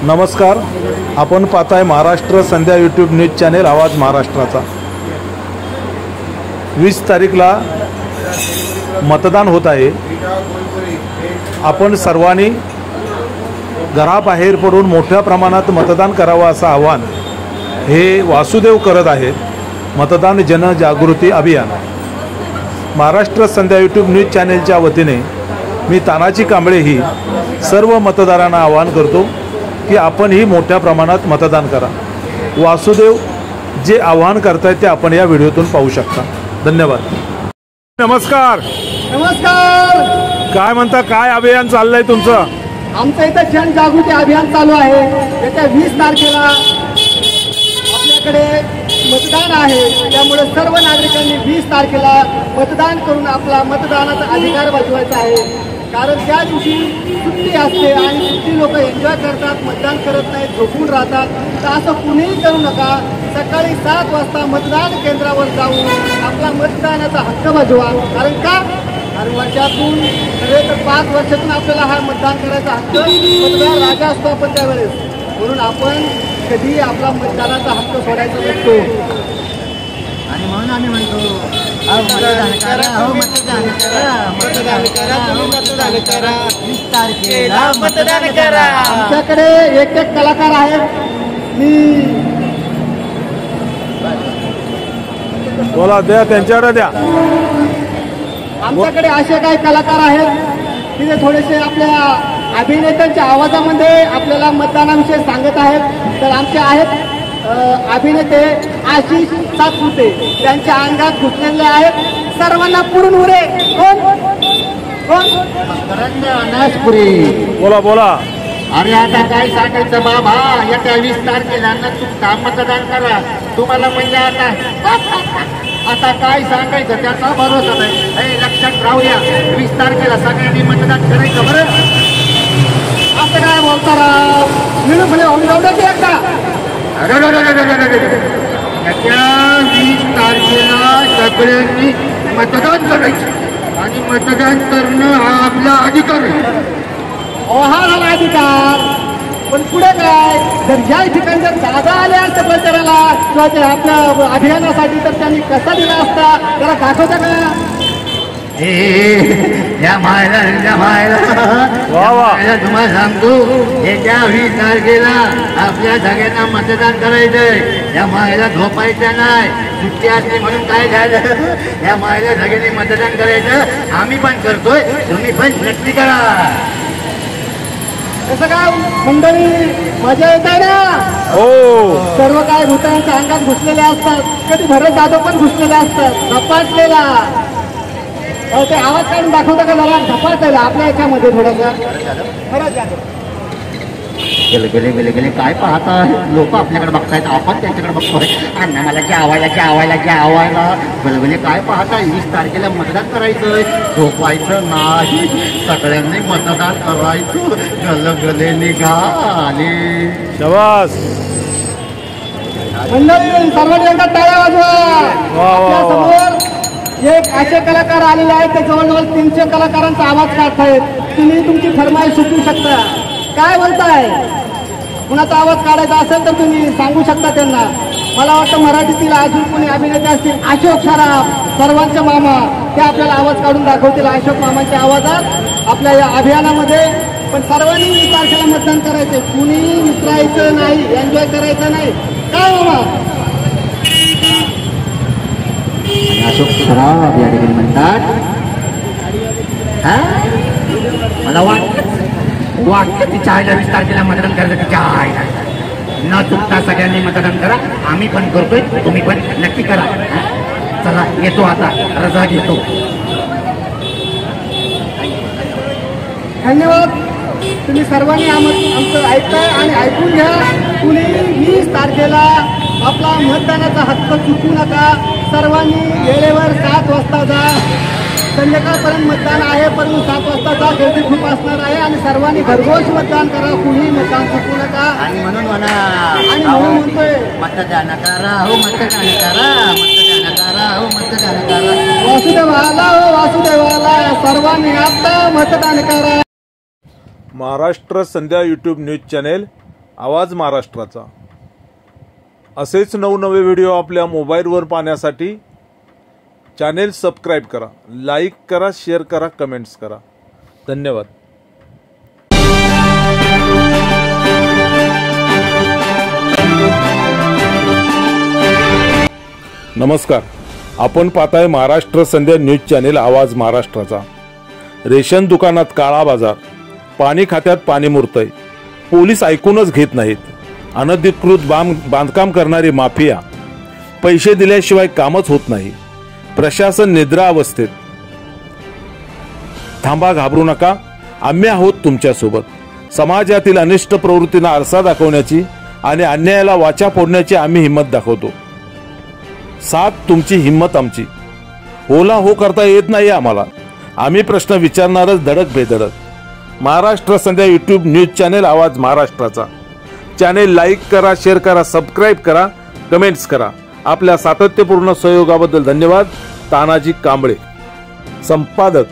नमस्कार, आपण पाहताय महाराष्ट्र संध्या यूट्यूब न्यूज चॅनेल आवाज महाराष्ट्राचा। 20 तारीखला मतदान होत आहे। आपण सर्वांनी घराबाहेर पडून मोठ्या प्रमाणात मतदान करावं असं आवाहन हे वासुदेव करत आहेत। मतदान जनजागृती अभियान महाराष्ट्र संध्या यूट्यूब न्यूज चॅनेलच्या वतीने मी तानाजी कांबळे ही सर्व मतदारांना आवाहन करतो की आपण ही मोठ्या प्रमाणात मतदान करा। वासुदेव जे आवाहन करतायत ते आपण या व्हिडिओतून पाहू शकता। धन्यवाद। नमस्कार। नमस्कार। काय म्हणता, काय अभियान चाललंय तुमचं? आमचं इथं जनजागृती अभियान चालू आहे। येत्या 20 तारखेला आपल्याकडे मतदान आहे, त्यामुळे सर्व नागरिकांनी 20 तारखेला मतदान करून आपला मतदानाचा अधिकार बजवायचा आहे। कारण त्या दिवशी सुट्टी असते आणि सुट्टी लोक एन्जॉय करतात, मतदान करत नाहीत, झोपून राहतात। तर असं कुणीही करू नका। सकाळी 7 वाजता मतदान केंद्रावर जाऊन आपला मतदानाचा हक्क बजवा। कारण वर्षातून नव्हे तर 5 वर्षातून आपल्याला हा मतदान करायचा हक्क, मतदार राजा असतो आपण त्यावेळेस, म्हणून आपण कधी आपला मतदानाचा हक्क सोडायचा नसतो। आणि म्हणून आम्ही म्हणतो मतदान करा, हो मतदान करा, मतदान करा, हो मतदान करा, 20 तारखेला मतदान करा। आमच्याकडे एक कलाकार आहेत। मी बोला, द्या त्यांच्याकडे द्या। आमच्याकडे असे काही कलाकार आहेत की ते थोडेसे आपल्या अभिनेत्यांच्या आवाजामध्ये आपल्याला मतदानाविषयी सांगत आहेत। तर आमचे आहेत अभिनेते आशिष सातपुते, त्यांच्या अंगात घुसलेले आहेत। सर्वांना पुरून उरे कोण कोण अनासपुरी। बोला बोला। अरे आता काय सांगायचं बाबा, येत्या 20 तारखेला न चुकता मतदान करा। तुम्हाला म्हणजे आता काय सांगायचं त्याचा भरोसा नाही। हे लक्षात राहूया, 20 तारखेला सगळ्यांनी मतदान करायचं बरं। असं काय बोलता राव, मिळून म्हणजे होऊन एकदा। येत्या 20 तारखेला सगळ्यांनी मतदान करायचं आणि मतदान करणं हा आपला अधिकार आहे। हा झाला अधिकार, पण पुढे काय, जर ज्या ठिकाणी जर जागा आल्या असत्या प्रचाराला किंवा आपल्या अभियानासाठी, तर त्यांनी कसा दिला असता त्याला दाखवता का? या मायला तुम्हाला सांगतो, येत्या 20 तारखेला आपल्या सगळ्यांना मतदान करायचंय। या मायला झोपायचं नाही, सुट्टी असली म्हणून काय झालं, या मायला सगळ्यांनी मतदान करायचं। आम्ही पण करतोय, तुम्ही पण नक्की करा। कसं काय मंडळी, मजा येत आहे ना? हो, सर्व काय भूतांच्या अंगात घुसलेले असतात, कधी भरत जाधव पण घुसलेले असतात, झपाटलेला। ते आवाज काढून दाखवता का जरा, झपाटलेला आपल्या याच्यामध्ये थोडासा भरत जाधव। गेले काय पाहता, लोक आपल्याकडे बघतायत, आपण त्यांच्याकडे बघतोय। अण्णा मला आवायला भले काय पाहता, 20 तारखेला मतदान करायचंय, झोपायचं नाही, सगळ्यांनी मतदान करायचं। गले निघाले शबास। मंडळी सर्वांनी एकदा टाळ्या वाजवा। समोर एक असे कलाकार आलेले आहेत, ते जवळजवळ 300 कलाकारांचा आवाज काढतायत। तुम्ही तुमची फरमाईश सुचवू शकता, काय बोलताय? कुणाचा आवाज काढायचा असेल तर तुम्ही सांगू शकता त्यांना। मला वाटतं मराठीतील अजून कोणी अभिनेते असतील, अशोक सराफ, सर्वांचे मामा, ते आपल्याला आवाज काढून दाखवतील अशोक मामांच्या आवाजात आपल्या या अभियानामध्ये। पण सर्वांनी 20 तारखेला मतदान करायचे, कुणी विसरायचं नाही, एन्जॉय करायचं नाही, काय मामा? अशोक सराफ या ठिकाणी म्हणतात, मला वाटतं तिच्या आईला 20 तारखेला मतदान करायचं, तिच्या आईला न चुकता सगळ्यांनी मतदान करा। आम्ही पण करतोय, तुम्ही पण नक्की करा। चला येतो, आता रजा घेतो। धन्यवाद। तुम्ही सर्वांनी आमचं ऐकताय आणि ऐकून घ्या। कुणी 20 तारखेला आपला मतदानाचा हक्क चुकू नका। सर्वांनी वेळेवर 7 वाजता जा। संध्याकाळपर्यंत मतदान आहे, परंतु 7 वाजता जा, गर्दी खूप असणार आहे। आणि सर्वांनी घरपोच मतदान करा, कुणी मतदान चुकू नका। आणि म्हणून म्हणतोय मतदान करा, हो मतदान करा, मतदान करा, हो मतदान करा। वासुदेवाला, हो वासुदेवाला, सर्वांनी आता मतदान करा। महाराष्ट्र संध्या यूट्यूब न्यूज चॅनेल आवाज महाराष्ट्राचा। असेच नवनवे व्हिडिओ आपल्या मोबाईलवर पाहण्यासाठी चॅनेल सबस्क्राईब करा, लाईक करा, शेअर करा, कमेंट्स करा। धन्यवाद। नमस्कार, आपण पाहताय महाराष्ट्र संध्या न्यूज चॅनेल आवाज महाराष्ट्राचा। रेशन दुकानात काळा बाजार, पाणी खात्यात पाणी मुरतंय, पोलीस ऐकूनच घेत नाहीत, अनधिकृत बांधकाम करणारी माफिया, पैसे दिल्याशिवाय कामच होत नाही, प्रशासन निद्रा अवस्थेत। थांबा, घाबरू नका, आम्ही आहोत तुमच्यासोबत। समाजातील अनिष्ट प्रवृत्तींना आरसा दाखवण्याची आणि अन्यायाला वाचा फोडण्याची आम्ही हिंमत दाखवतो। साथ तुमची, हिंमत आमची। होला हो करता येत नाही आम्हाला, आम्ही प्रश्न विचारणारच धडक बेधडक। महाराष्ट्र संध्या यूट्यूब न्यूज चॅनेल आवाज महाराष्ट्राचा। चॅनेल लाईक करा, शेअर करा, सबस्क्राईब करा, कमेंट्स करा। आपल्या सातत्यपूर्ण सहयोगाबद्दल धन्यवाद। तानाजी कांबळे, संपादक